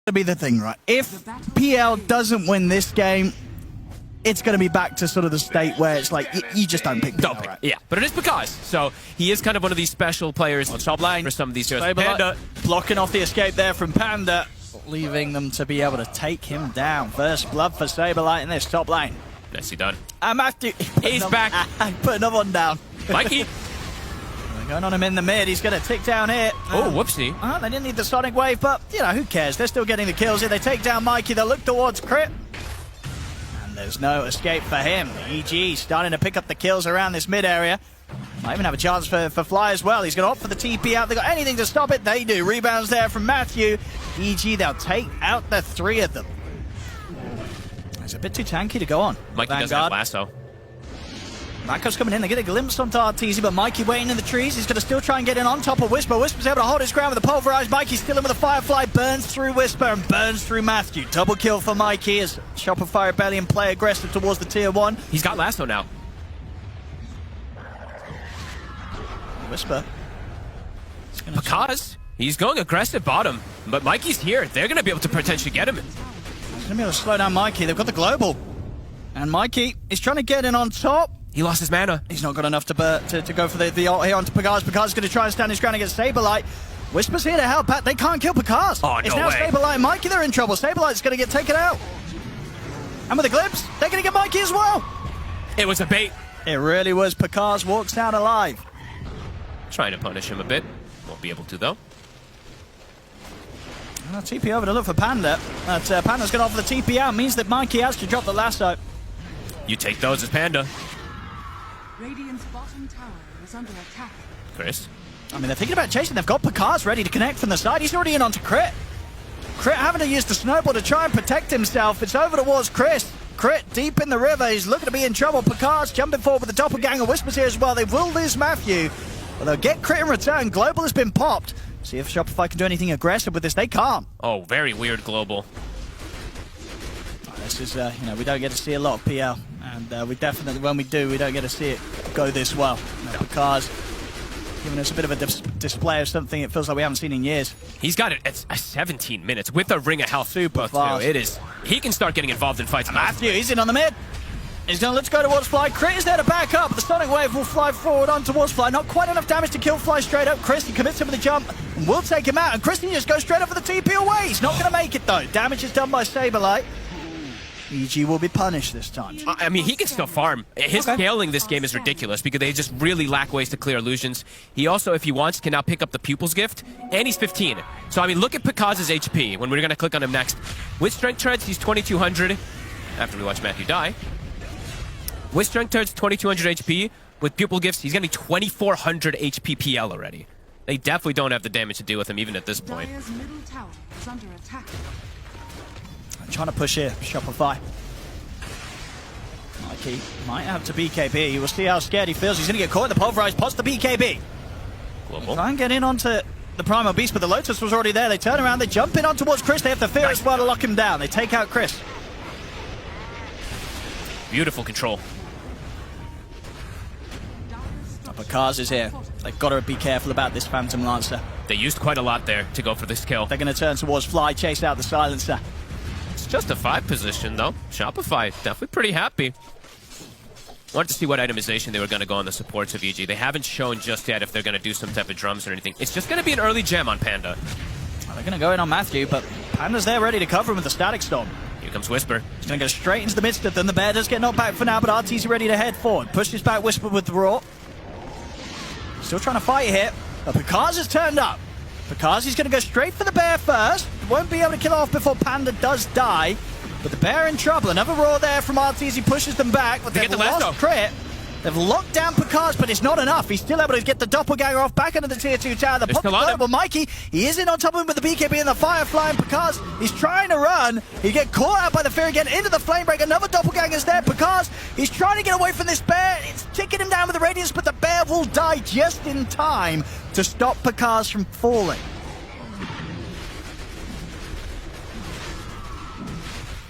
to be the thing, right? If PL doesn't win this game, it's going to be back to sort of the state where it's like, you just don't pick PL, right? Yeah, but it is because. So he is kind of one of these special players on top lane for some of these heroes. Panda blocking off the escape there from Panda, leaving them to be able to take him down. First blood for Saberlight in this top lane. Nicely done. Matthew, he's back. Put another one down. Mikey. Going on him in the mid. He's going to tick down here. Oh, whoopsie. They didn't need the Sonic Wave, but, you know, who cares? They're still getting the kills here. They take down Mikey. They'll look towards Crit. And there's no escape for him. EG starting to pick up the kills around this mid area. Might even have a chance for Fly as well. He's going to opt for the TP out. They got anything to stop it. They do. Rebounds there from Matthew. EG, they'll take out the three of them. It's a bit too tanky to go on. Mikey doesn't have lasso. Marco's coming in, they get a glimpse onto Arteezy, but Mikey waiting in the trees. He's going to still try and get in on top of Whisper. Whisper's able to hold his ground with the pulverized. Mikey's still in with the Firefly, burns through Whisper and burns through Matthew. Double kill for Mikey as Shopify Rebellion play aggressive towards the tier 1. He's got lasso now. Whisper. Because he's going aggressive bottom, but Mikey's here. They're going to be able to potentially get him. He's going to be able to slow down Mikey. They've got the global. And Mikey is trying to get in on top. He lost his mana. He's not got enough to go for the ult here onto Pagaz. Pagaz is going to try and stand his ground against Saberlight. Whisper's here to help out. They can't kill Pagaz. Oh, no it's now way. Saberlight and Mikey. They're in trouble. Saberlight's going to get taken out. And with the glimpse, they're going to get Mikey as well. It was a bait. It really was. Pagaz walks out alive. Trying to punish him a bit. Won't be able to, though. TP over to look for Panda. But Panda's going to offer the TP out. Means that Mikey has to drop the lasso. You take those as Panda. Radiant's bottom tower is under attack. Chris. I mean, they're thinking about chasing. They've got Picard ready to connect from the side. He's already in onto Crit. Crit having to use the snowball to try and protect himself. It's over towards Chris. Crit deep in the river. He's looking to be in trouble. Picard's jumping forward with the doppelganger. Whispers here as well. They will lose Matthew. But they'll get Crit in return. Global has been popped. See if Shopify can do anything aggressive with this. They can't. Oh, very weird global. This is, you know, we don't get to see a lot of PL. And we definitely, when we do, we don't get to see it go this well. Picard's giving us a bit of a display of something it feels like we haven't seen in years. He's got it at 17 minutes with a ring of health. Super fast. It is. He can start getting involved in fights. Matthew, he's in on the mid. He's going to let's go towards Fly. Crit is there to back up. The Sonic Wave will fly forward on towards Fly. Not quite enough damage to kill Fly straight up. Chris, he commits him with a jump and will take him out. And Chris, he just goes straight up for the TP away. He's not going to make it though. Damage is done by Saberlight. EG will be punished this time. I mean, he can still farm. His scaling this game is ridiculous because they just really lack ways to clear illusions. He also, if he wants, can now pick up the Pupil's Gift, and he's 15. So, I mean, look at Picaz's HP when we're going to click on him next. With Strength Treads, he's 2200 after we watch Matthew die. With Strength Treads, 2200 HP. With Pupil Gifts, he's going to be 2400 HP PL already. They definitely don't have the damage to deal with him even at this point. Dire's middle tower is under attack. Trying to push here, Shopify. Mikey might have to BKB. We'll see how scared he feels. He's going to get caught in the pulverized. Pots the BKB. Global. Try and get in onto the Primal Beast, but the Lotus was already there. They turn around, they jump in on towards Chris. They have the fear as well to lock him down. They take out Chris. Beautiful control. Kaz is here. They've got to be careful about this Phantom Lancer. They used quite a lot there to go for this kill. They're going to turn towards Fly, chase out the Silencer. It's just a 5 position, though. Shopify, definitely pretty happy. Wanted to see what itemization they were going to go on the supports of EG. They haven't shown just yet if they're going to do some type of drums or anything. It's just going to be an early gem on Panda. Well, they're going to go in on Matthew, but Panda's there ready to cover him with the Static Storm. Here comes Whisper. He's going to go straight into the midst of them. The bear does get knocked back for now, but RT's ready to head forward. Pushes back Whisper with the Raw. Still trying to fight here, but Picaz has turned up. Picaz is going to go straight for the bear first. Won't be able to kill off before Panda does die. But the bear in trouble. Another Raw there from RT's. He pushes them back, but they've lost Crit. They've locked down Picaz, but it's not enough. He's still able to get the doppelganger off back into the tier 2 tower. The pop the global Mikey. He is in on top of him with the BKB and the Firefly, and Picaz, he's trying to run. He get caught out by the fear again into the flame break. Another doppelganger's there. Picaz, he's trying to get away from this bear. It's ticking him down with the radiance, but the bear will die just in time to stop Picaz from falling.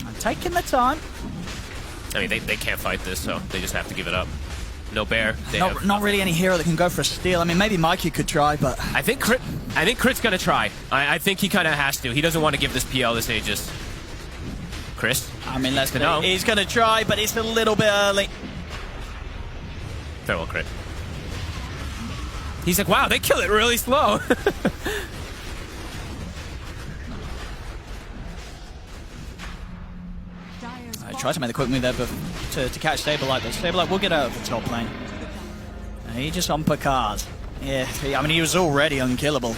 And taking the time. I mean, they can't fight this, so they just have to give it up. No bear. Not really any hero that can go for a steal. I mean, maybe Mikey could try, but I think Crit's gonna try. I think he kind of has to. He doesn't want to give this PL this Aegis. Chris? I mean, let's know. He's gonna try, but it's a little bit early. Farewell, Crit. He's like, wow, they kill it really slow. I tried to make the quick move there but to catch Saberlight, but Saberlight will get out of the top lane. Aegis on Picard. Yeah, I mean, he was already unkillable.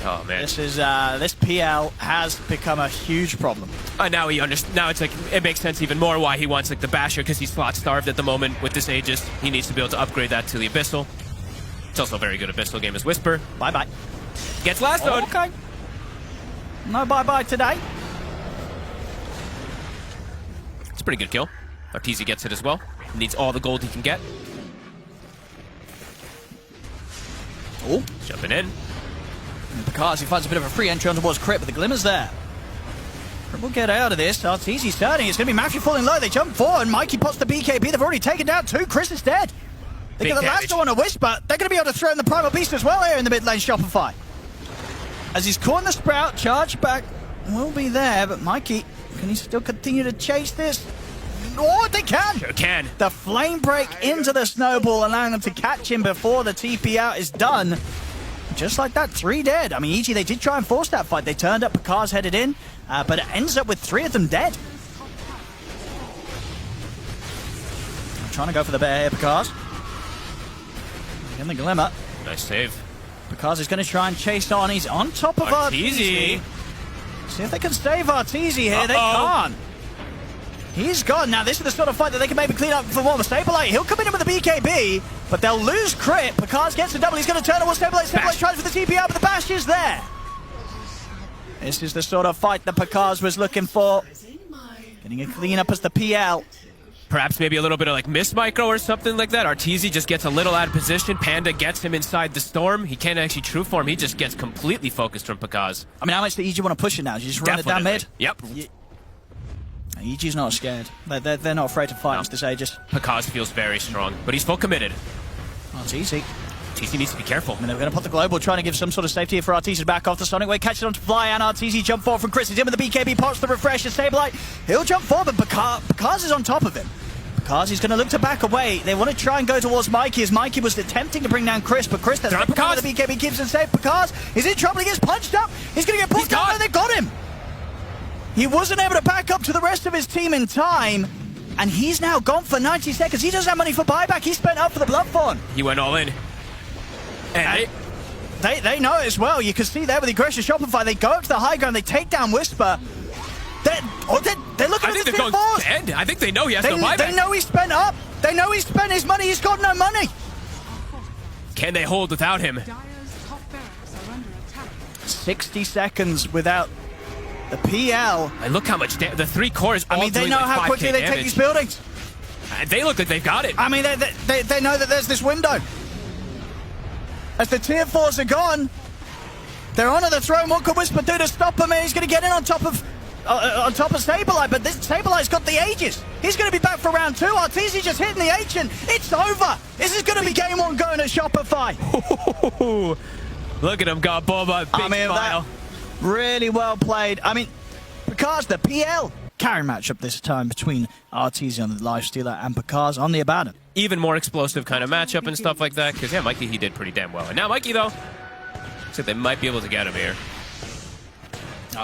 Oh man, this PL has become a huge problem. Now now it's like it makes sense even more why he wants like the Basher, because he's slot starved at the moment with this Aegis. He needs to be able to upgrade that to the Abyssal. It's also a very good Abyssal game as Whisper. Bye bye. Gets last on. Okay. No bye bye today. It's a pretty good kill. Arteezy gets it as well. Needs all the gold he can get. Oh, jumping in. Because he finds a bit of a free entry on towards Crit, but the glimmer's there. Crit will get out of this. Arteezy's turning. It's going to be Matthew falling low. They jump forward. Mikey pots the BKB. They've already taken down 2. Chris is dead. They get the last one a Whisper. They're going to be able to throw in the Primal Beast as well here in the mid lane, Shopify. As he's caught in the Sprout, charge back will be there, but Mikey, can he still continue to chase this? Oh, they can! Sure can. The flame break into the snowball, allowing them to catch him before the TP out is done. Just like that, 3 dead. I mean, EG, they did try and force that fight. They turned up, Picard's headed in, but it ends up with 3 of them dead. I'm trying to go for the bear here, Picard. In the glimmer. Nice save. Picard is going to try and chase on. He's on top of Arteezy. See if they can save Arteezy here. They can't. He's gone. Now, this is the sort of fight that they can maybe clean up for more. Saberlight, he'll come in with a BKB, but they'll lose Crit. Picard gets a double. He's going to turn towards Saberlight. Saberlight tries for the TP out, but the bash is there. This is the sort of fight that Picard was looking for. Getting a clean up as the PL. Perhaps maybe a little bit of like miss micro or something like that. Arteezy just gets a little out of position. Panda gets him inside the storm. He can't actually true form. He just gets completely focused from Picard. I mean, how much do EG want to push it now? Do you just run it down mid? Yep. EG's not scared. They're not afraid to fight this Aegis. Picard feels very strong, but he's full committed. Arteezy. Arteezy needs to be careful. I mean, they're going to put the global, trying to give some sort of safety for Arteezy to back off the Sonic Wave, catch it onto Fly, and Arteezy jump forward from Chris. He's in with the BKB, pots the refresh, and Saberlight. He'll jump forward, but Picard is on top of him. He's going to look to back away. They want to try and go towards Mikey, as Mikey was attempting to bring down Chris, but Chris, that's the BKB keeps him safe. Picard is in trouble. He gets punched up. He's going to get pulled down, and they got him. He wasn't able to back up to the rest of his team in time, and he's now gone for 90 seconds. He doesn't have money for buyback. He spent up for the Bloodthorn. He went all in. And they know it as well. You can see there with the aggression Shopify. They go up to the high ground. They take down Whisper. They're looking at the Tier 4s. I think they know he has no buyback. They know he's spent up. They know he's spent his money. He's got no money. Can they hold without him? 60 seconds without the PL. And look how much the 3 cores. I mean, they know how quickly they take these buildings. They look like they've got it. I mean, they know that there's this window. As the Tier 4s are gone, they're onto the throne. What could Whisper do to stop him? And he's going to get in on top of Saberlight, but this Saberlight's got the Aegis. He's going to be back for round 2. Arteezy just hitting the Ancient. It's over. This is going to be game 1 going at Shopify. Look at him, got Boba. Big smile. Really well played. I mean, Picard's the PL. Carry matchup this time between Arteezy on the Lifestealer and Picard's on the Abaddon. Even more explosive kind of matchup and stuff like that, because, yeah, Mikey, he did pretty damn well. And now Mikey, though, looks like they might be able to get him here.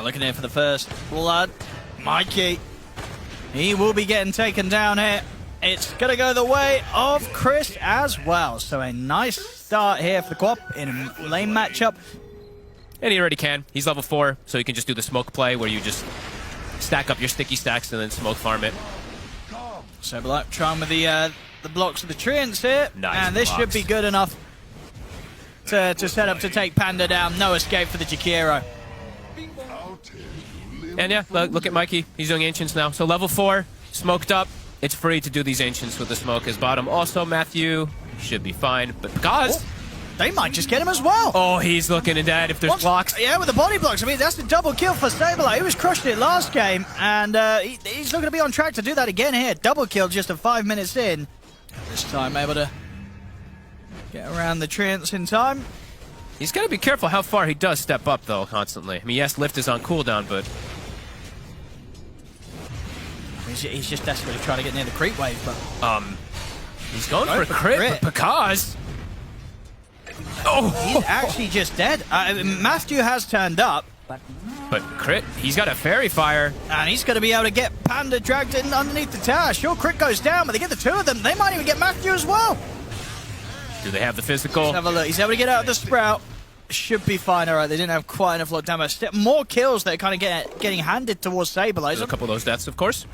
Looking in for the first blood. Mikey, he will be getting taken down here. It's going to go the way of Chris as well. So a nice start here for the Quap in a lane matchup. And he already can. He's level 4, so he can just do the smoke play where you just stack up your sticky stacks and then smoke farm it. Saberlight trying with the blocks of the treants here. Nice and this blocks. should be good enough to set up to take Panda down. No escape for the Jakiro. And yeah, look at Mikey. He's doing Ancients now. So level 4, smoked up. It's free to do these Ancients with the smoke as bottom. Also, Matthew should be fine. But because they might just get him as well. Oh, he's looking at that if there's blocks. Yeah, with the body blocks. I mean, that's a double kill for Saberlight. He was crushing it last game, and he's looking to be on track to do that again here. Double kill just 5 minutes in. This time, able to get around the treants in time. He's got to be careful how far he does step up, though, constantly. I mean, yes, lift is on cooldown, but... He's just desperately trying to get near the creep wave, but... He's going for a crit, but Pakaz... Oh! He's actually just dead. Matthew has turned up. But crit, he's got a fairy fire. And he's going to be able to get Panda dragged in underneath the tower. Sure, crit goes down, but they get the two of them. They might even get Matthew as well. Do they have the physical? Let's have a look. He's able to get out of the Sprout. Should be fine. All right, they didn't have quite enough lockdown, but more kills that are kind of getting handed towards Saberlizer. A couple of those deaths, of course.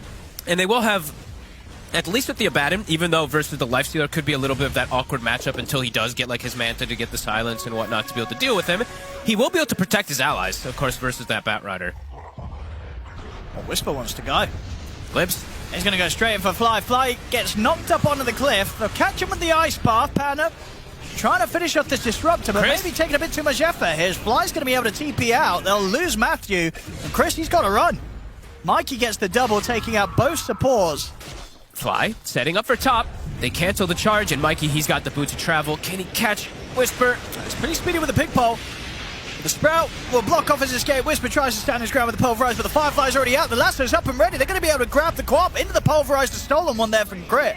And they will have, at least with the Abaddon, even though versus the Lifestealer could be a little bit of that awkward matchup until he does get like his Manta to get the silence and whatnot to be able to deal with him, he will be able to protect his allies, of course, versus that Bat Rider. Well, Whisper wants to go. Glibs. He's going to go straight in for Fly. Fly gets knocked up onto the cliff. They'll catch him with the Ice Path. Panda trying to finish off this Disruptor, but Chris? maybe taking a bit too much effort here. Fly's going to be able to TP out. They'll lose Matthew. And Chris, he's got to run. Mikey gets the double, taking out both supports. Fly, setting up for top. They cancel the charge, and Mikey, he's got the boots of travel. Can he catch Whisper? He's pretty speedy with the pig pole. The Sprout will block off his escape. Whisper tries to stand his ground with the Pulverize, but the Firefly's already out. The Lasso's up and ready. They're going to be able to grab the co-op into the Pulverized. The stolen one there from Crit.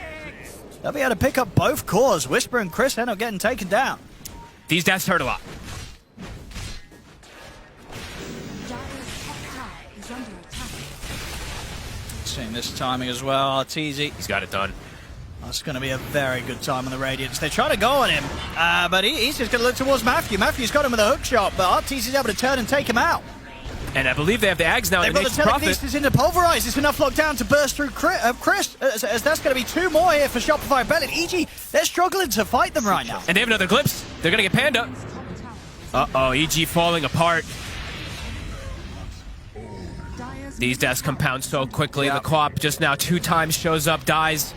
They'll be able to pick up both cores. Whisper and Chris end up getting taken down. These deaths hurt a lot. Dire's top tower is under attack. Seeing this timing as well. Arteezy. He's got it done. That's going to be a very good time on the Radiance. They're trying to go on him, but he's just going to look towards Matthew. Matthew's got him with a hook shot, but Arteezy's able to turn and take him out. And I believe they have the Ags now. They've got the Telekinesis into Pulverize. It's enough lockdown to burst through Chris, as that's going to be two more here for Shopify Belly. EG, they're struggling to fight them right now. And they have another glimpse. They're going to get Panda. Uh-oh, EG falling apart. These deaths compound so quickly. Yeah. The co-op just now 2 times shows up, dies.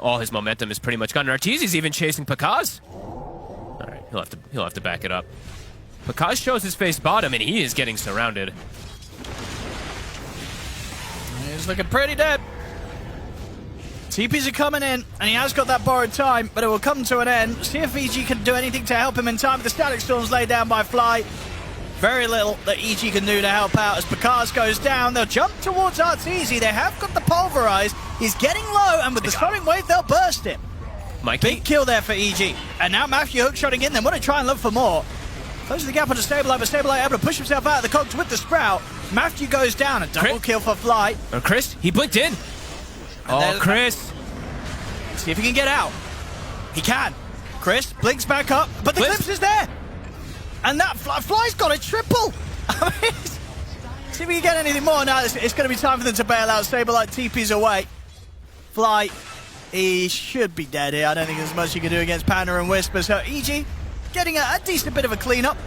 All his momentum is pretty much gone. Arteezy's even chasing Pakaz. All right, he'll have to back it up. Pakaz shows his face bottom, and he is getting surrounded. He's looking pretty dead. TPs are coming in, and he has got that borrowed time, but it will come to an end. See if EG can do anything to help him in time. The Static Storm's laid down by Fly. Very little that EG can do to help out as Pakaz goes down. They'll jump towards Arteezy. They have got the Pulverize. He's getting low, and with the Sonic Wave, they'll burst him. Mikey. Big kill there for EG. And now Matthew hookshotting in. They want to try and look for more. Closes the gap onto Stabilite, but Stabilite able to push himself out of the cogs with the Sprout. Matthew goes down. A double kill for Fly. Chris, he blinked in. Oh, Chris. See if he can get out. He can. Chris blinks back up, but the glimpse is there. And that Fly's got a triple. I mean, see if we can get anything more. Now it's going to be time for them to bail out. Stabilite TP's away. Fly, he should be dead here. I don't think there's much you can do against Panda and Whisper. So EG getting a decent bit of a cleanup.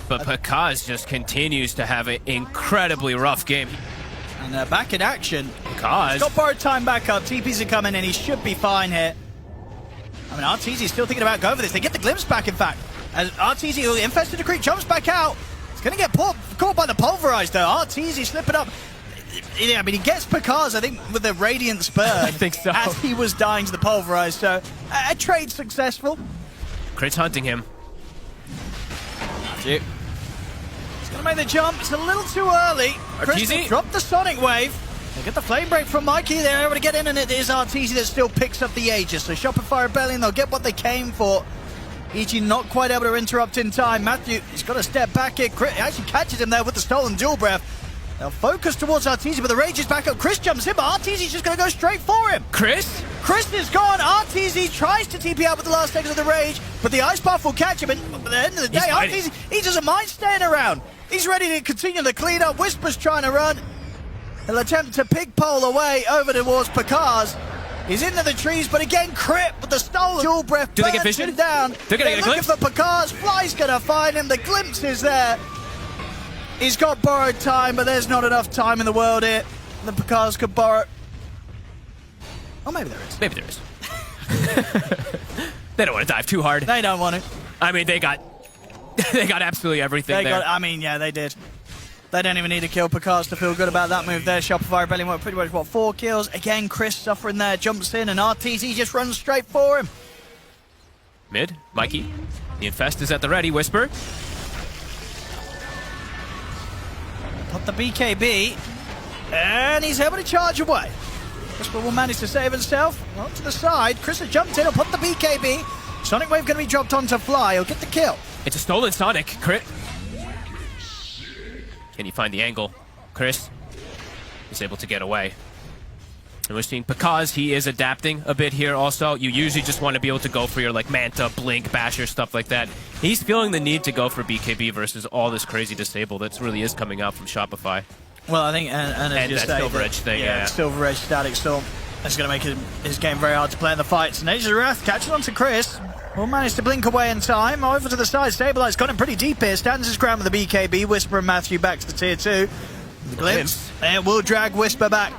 But Pakaz just continues to have an incredibly rough game. And they're back in action. Pakaz. He's got borrowed time back up. TPs are coming in. He should be fine here. I mean, Arteezy's still thinking about going for this. They get the glimpse back, in fact. As Arteezy, who infested the creep, jumps back out. He's going to get caught by the Pulverize, though. Arteezy slipping up. Yeah, I mean, he gets Pakaz, I think, with the Radiance Burn. I think so. As he was dying to the Pulverize. So, a trade successful. Crit's hunting him. Matthew. He's going to make the jump. It's a little too early. Arteezy dropped the Sonic Wave. They get the flame break from Mikey. They're able to get in, and it is Arteezy that still picks up the Aegis. So Shopify Rebellion, they'll get what they came for. EG not quite able to interrupt in time. Matthew, he's got to step back here. Crit actually catches him there with the stolen dual breath. They'll focus towards Arteezy, but the Rage is back up. Chris jumps in, but Arteezy's just going to go straight for him. Chris is gone. Arteezy tries to TP out with the last seconds of the Rage, but the Ice Path will catch him. And at the end of the day, Arteezy, he doesn't mind staying around. He's ready to continue the cleanup. Whisper's trying to run. He'll attempt to pig pole away over towards Pakaz. He's into the trees, but again, Crit with the stolen dual breath. Do they get vision? Down. They're going to get a glimpse. Looking for Pakaz. Fly's going to find him. The glimpse is there. He's got borrowed time, but there's not enough time in the world here that Pakaz could borrow. Oh, maybe there is. Maybe there is. They don't want to dive too hard. They don't want to. I mean, they got absolutely everything there. I mean, yeah, they did. They don't even need to kill Picard to feel good about that move there. Shopify Rebellion went pretty much, 4 kills. Again, Chris suffering there, jumps in, and RTZ just runs straight for him. Mid, Mikey. The Infest is at the ready. Whisper. Put the BKB, and he's able to charge away. Whisper will manage to save himself. Onto the side, Chris has jumped in, he'll put the BKB. Sonic Wave going to be dropped onto Fly, he'll get the kill. It's a stolen Sonic. Crit. Can you find the angle? Chris is able to get away. And we're seeing, because he is adapting a bit here also, you usually just want to be able to go for your like Manta, Blink, Basher, stuff like that. He's feeling the need to go for BKB versus all this crazy disable that really is coming out from Shopify. Well, I think, and as that Silver Edge thing, yeah. Silver Edge Static Storm. That's going to make his game very hard to play in the fights. And Nature's Wrath catches on to Chris. Will manage to blink away in time. Over to the side, Stabilize got him pretty deep here. Stands his ground with the BKB. Whisper and Matthew back to the tier 2. The glimpse. And it will drag Whisper back.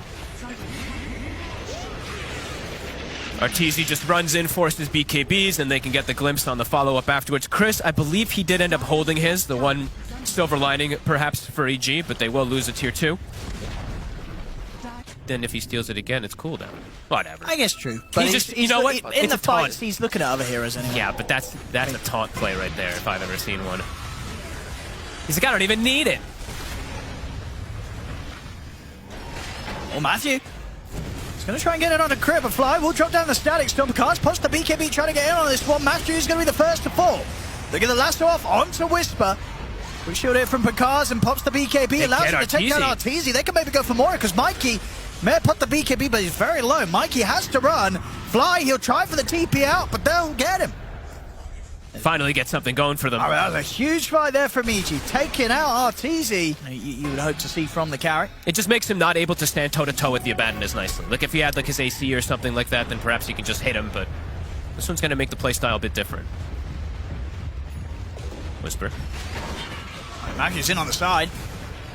Arteezy just runs in, forces BKBs, and they can get the glimpse on the follow-up afterwards. Chris, I believe he did end up holding his, the one silver lining perhaps for EG, but they will lose a tier 2. Then if he steals it again, it's cooldown. Whatever. I guess true. But He's just, you know what? In It's the a fights, taunt. he's looking at other heroes anyway. Yeah, but that's a taunt play right there if I've ever seen one. He's like, I don't even need it. Well, Matthew. He's going to try and get it on a crit, but Fly will drop down the Static Storm. Because puts the BKB trying to get in on this one. Matthew is going to be the first to fall. They get the lasso off onto Whisper. We shield it from Picard and pops the BKB. Allows him to take down Arteezy. They can maybe go for more because Mikey may have put the BKB, but he's very low. Mikey has to run. Fly, he'll try for the TP out, but they'll get him. Finally get something going for them. All right, that was a huge fight there from EG. Taking out Arteezy. You would hope to see from the carry. It just makes him not able to stand toe-to-toe with the Abaddoness nicely. Like, if he had, like, his AC or something like that, then perhaps you can just hit him, but this one's going to make the playstyle a bit different. Whisper. Matthew's in on the side.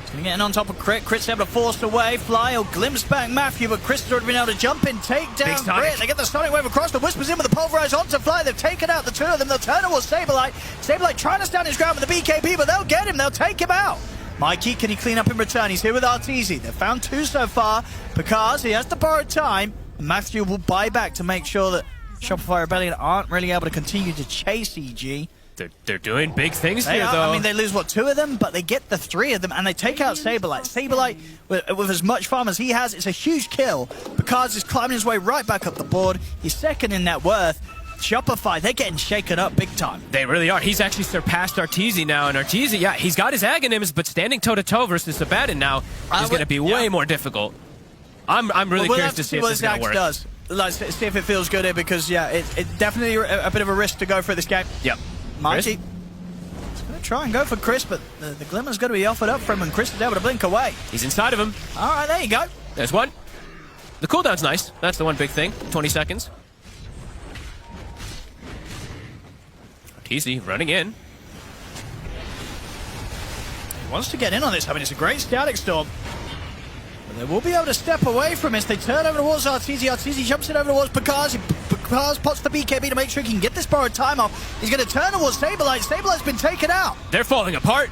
He's going to get in on top of Crit. Crit's able to force away. Fly will glimpse back Matthew, but Chris has already been able to jump in, take down Crit. They get the Sonic Wave across. The Whisper's in with the Pulverize onto Fly. They've taken out the two of them. They'll turn towards Saberlight. Saberlight trying to stand his ground with the BKB, but they'll get him. They'll take him out. Mikey, can he clean up in return? He's here with Arteezy. They've found 2 so far. Because he has to borrow time. Matthew will buy back to make sure that Shopify Rebellion aren't really able to continue to chase EG. They're doing big things here, though. I mean, they lose, 2 of them? But they get the 3 of them, and they take out Saberlight. Saberlight, with as much farm as he has, it's a huge kill. Because he's climbing his way right back up the board. He's second in net worth. Shopify, they're getting shaken up big time. They really are. He's actually surpassed Arteezy now, and Arteezy, yeah, he's got his Aghanims, but standing toe-to-toe versus Abaddon now is going to be way more difficult. I'm really curious to see if this is going to work. Does. Let's see if it feels good here, because, yeah, it's definitely a bit of a risk to go for this game. Yep. Mikey is going to try and go for Chris, but the Glimmer's going to be offered up for him, and Chris is able to blink away. He's inside of him. All right, there you go. There's one. The cooldown's nice. That's the one big thing. 20 seconds. Arteezy running in. He wants to get in on this. I mean, it's a great Static Storm. But they will be able to step away from this. They turn over towards Arteezy. Arteezy jumps it over towards Picard. Picard pots the BKB to make sure he can get this borrowed time off. He's going to turn towards Saberlight. Saberlight's been taken out. They're falling apart.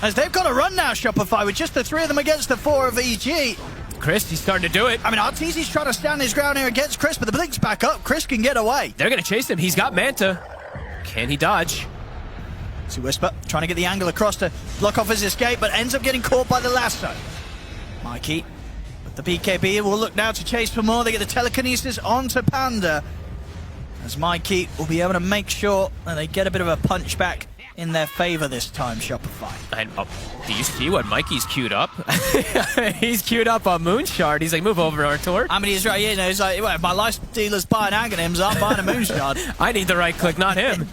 As they've got to run now, Shopify, with just the 3 of them against the 4 of EG. Chris, he's starting to do it. I mean, Arteezy's trying to stand his ground here against Chris, but the blink's back up. Chris can get away. They're going to chase him. He's got Manta. Can he dodge? See Whisper trying to get the angle across to block off his escape, but ends up getting caught by the lasso. Mikey with the BKB will look now to chase for more. They get the telekinesis onto Panda, as Mikey will be able to make sure that they get a bit of a punch back in their favor this time, Shopify. And, do you see what Mikey's queued up? He's queued up on Moonshard. He's like, move over, Artur. I mean, he's right, you know, he's like, well, if my life dealer's buying Aghanims, I'm buying a Moonshard. I need the right click, not him.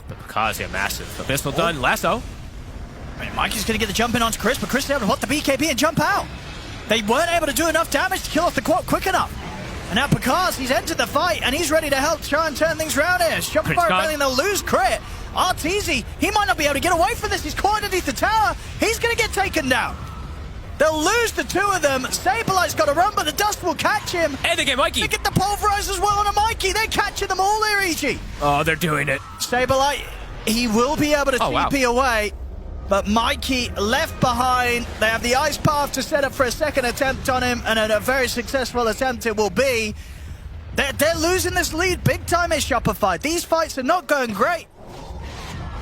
But because, yeah, massive. Abyssal done. Lasso. I mean, Mikey's going to get the jump in onto Chris, but Chris is able to hot the BKB and jump out. They weren't able to do enough damage to kill off the quad quick enough. And now Picard, he's entered the fight, and he's ready to help try and turn things around here. Shopify Rebellion, they'll lose Crit. Arteezy, he might not be able to get away from this. He's caught underneath the tower. He's going to get taken down. They'll lose the 2 of them. Saberlight's got to run, but the dust will catch him. And they get Mikey. They get the Pulverize as well on a Mikey. They're catching them all here, EG. Oh, they're doing it. Saberlight, He will be able to Oh, wow. TP away, but Mikey left behind. They have the ice path to set up for a second attempt on him, and a very successful attempt it will be. They're losing this lead big time at Shopify. These fights are not going great.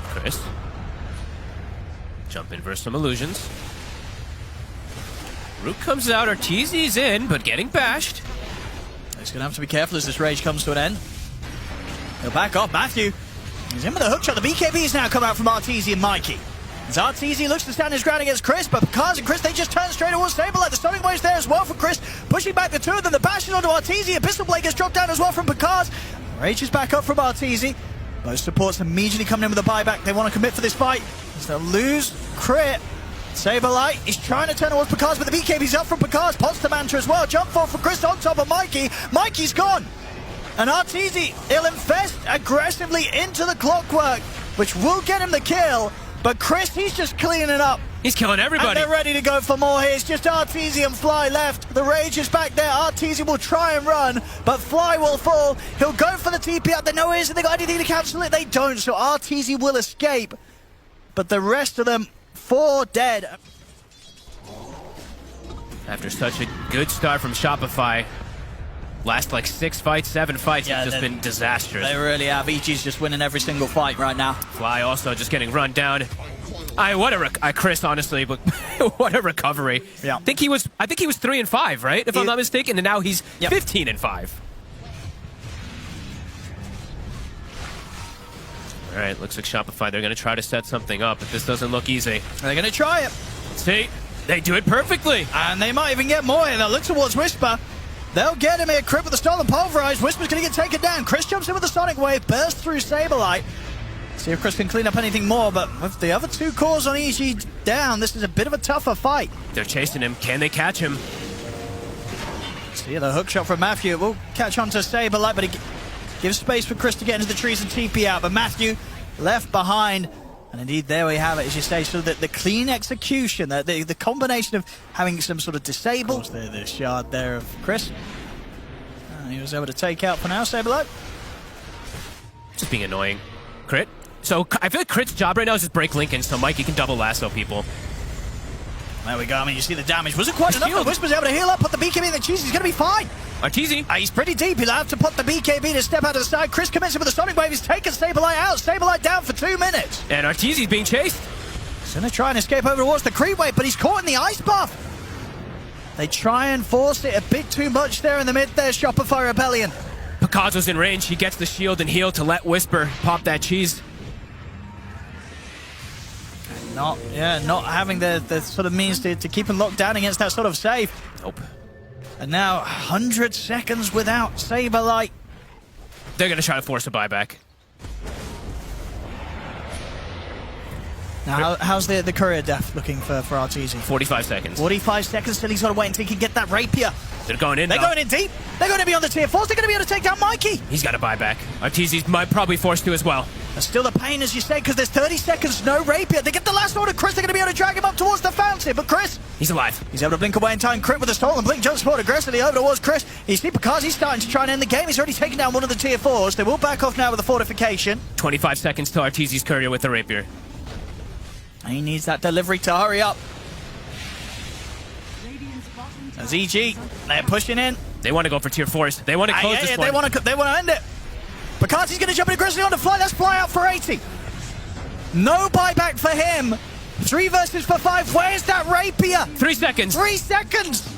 Chris. Jump in for some illusions. Rook comes out, Arteezy's in, but getting bashed. He's going to have to be careful as this rage comes to an end. He'll back off. Matthew. He's in with a hook shot. The BKB's now come out from Arteezy and Mikey. As Arteezy looks to stand his ground against Chris, but Picard and Chris, they just turn straight towards Saberlight. The stunning wave's there as well for Chris, pushing back the two of them. The bash is onto Arteezy. A pistol blade gets dropped down as well from Picard. Rage is back up from Arteezy. Both supports immediately coming in with a buyback. They want to commit for this fight. As they'll lose Crit. Saberlight is trying to turn towards Picard, but the BKB's up from Picard. Pots the Manta as well. Jump forward for Chris on top of Mikey. Mikey's gone. And Arteezy, he'll infest aggressively into the clockwork, which will get him the kill. But Chris, he's just cleaning it up. He's killing everybody. And they're ready to go for more here. It's just Arteezy and Fly left. The Rage is back there. Arteezy will try and run, but Fly will fall. He'll go for the TP out. They know it is, and they got anything to cancel it. They don't, so Arteezy will escape. But the rest of them, 4 dead. After such a good start from Shopify, last like 6 fights, 7 fights have just been disastrous. They really have. EG's just winning every single fight right now. Fly also just getting run down. Chris, honestly, but what a recovery. Yeah. I think he was 3 and 5, right? If I'm not mistaken, and now he's 15 and 5. All right, looks like Shopify, they're going to try to set something up, but this doesn't look easy. They're going to try it. See, they do it perfectly. And they might even get more here. They'll look towards Whisper. They'll get him here. Crit with the stolen pulverized. Whisper's going to get taken down. Chris jumps in with the Sonic Wave, bursts through Saberlight. See if Chris can clean up anything more, but with the other 2 cores on EG down, this is a bit of a tougher fight. They're chasing him. Can they catch him? See the hook shot from Matthew. It will catch on to Saberlight, but it gives space for Chris to get into the trees and TP out. But Matthew left behind. And indeed, there we have it, as you say, so that the clean execution, the combination of having some sort of disable, the shard there of Chris. He was able to take out for now, Saberlight. Just being annoying. Crit. So I feel like Crit's job right now is just break Lincoln so Mikey can double lasso people. There we go. I mean, you see the damage. Wasn't quite enough, but Whisper's able to heal up, put the BKB in the cheese. He's going to be fine. Arteezy. He's pretty deep. He'll have to put the BKB to step out to the side. Chris commits him with a Sonic Wave. He's taken Saberlight out. Saberlight down for 2 minutes. And Arteezy's being chased. He's going to try and escape over towards the creep wave, but he's caught in the ice buff. They try and force it a bit too much there in the mid there, Shopify Rebellion. Picasso's in range. He gets the shield and heal to let Whisper pop that cheese. Not having the sort of means to keep him locked down against that sort of save. Nope. And now 100 seconds without Saberlight. They're going to try to force a buyback. Now, how's the courier death looking for Arteezy? 45 seconds. 45 seconds till he's got to wait until he can get that rapier. They're going in. They're going in deep. They're going to be on the tier 4s. They're going to be able to take down Mikey. He's got a buyback. Arteezy's probably forced to as well. There's still the pain, as you say, because there's 30 seconds, no rapier. They get the last order. Chris, they're going to be able to drag him up towards the fountain. But Chris, he's alive. He's able to blink away in time. Crit with a stolen blink. Jumps forward aggressively over towards Chris. You see Picard, he's starting to try and end the game. He's already taken down one of the tier 4s. They will back off now with a fortification. 25 seconds to Arteezy's courier with the rapier. He needs that delivery to hurry up. As EG, they're pushing in. They want to go for tier 4s. They want to close this one. They want to end it. Picardi's going to jump in aggressively on the fly. Let's fly out for 80. No buyback for him. 3 versus for 5. Where's that rapier? 3 seconds. 3 seconds.